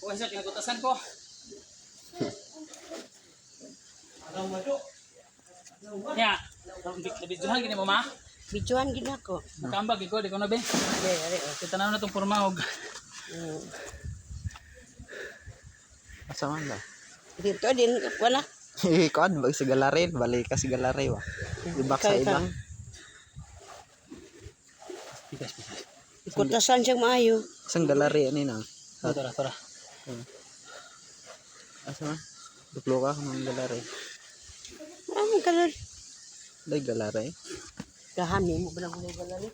Kuha siya, kinagutasan ko. Ya, nabidyohan gini mo ma? Bidyohan gid ako. Nakambag iko, di ko na be. Kita na itong purmahog. Asa man ba? Dito din wala. Ikon, bag sa galarin, balik ka sa galarin wa. Ibak sa iba. Pikas, pikas. Ikutasan siyang maayo. Isang galarin ani na. Tora, tora. Asa man? Duplo ka ng galarin. Ang kalan. Day galarin. Gahami mo ba lang kulay galari?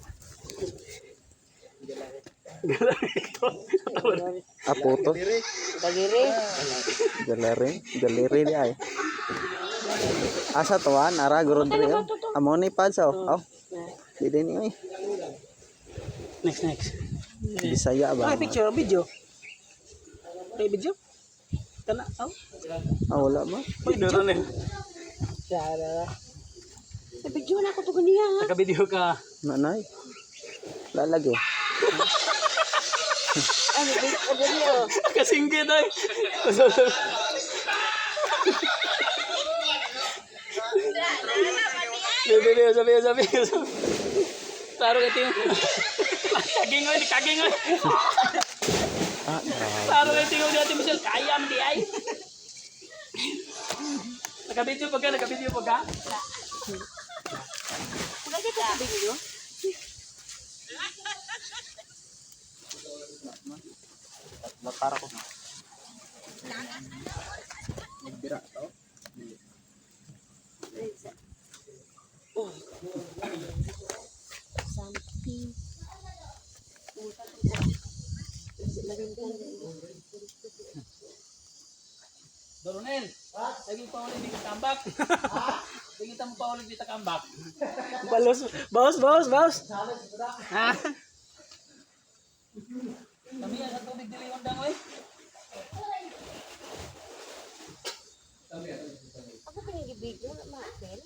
Apoto. Daliri. Galarin di ay. Asa tuan ara gurod ri. Amo ni pad so. Oh. Di din ni. Next. Bisaya ba? Picture, video. May video? Kana, oh. Ah, wala ba? Pwede rin. Dara. Sa video na ako to ganiya ha. Naka-video ka. Nanay. Lalagi. Ano video? Kasingkit ay. Sabi. Taro ka tingin. Kaging oy. Ah, Taro ka tingin dati Michelle. Kaya man di ay. Naka-video pa ka? Wala dito sa video. Para ko. Nagbira to. Something. Doronel, lagi pa ulit di katambak. Lagi tamo pa ulit di takambak. Bawas. Ha? Kami yan sa tubig diliwan dang oy. Ako pinigibigyo na ma-apel.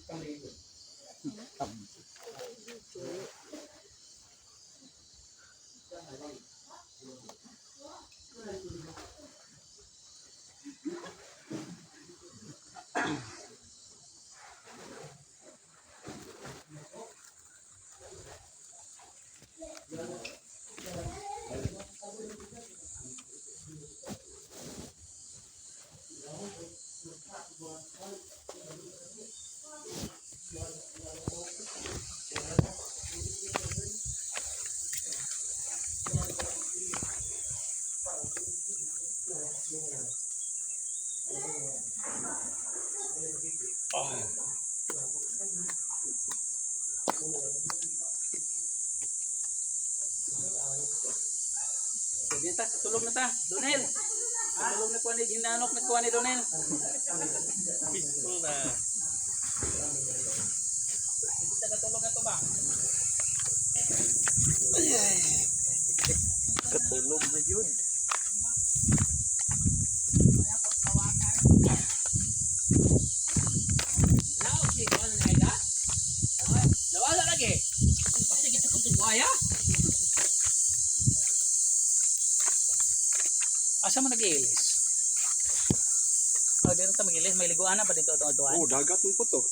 Sige ta, tulog na ta. Donel. Tulog na kuha ni ginanok na kuha ni Donel. Peaceful na. Kita katulog na to ba? Katulog na yun. Nawala lagi. Pasti kita kutung buaya. Asa man nag-iilis? Oh, dito ta mag-ilis, may liguan na pa dito ito. Oh, dagat mo po to.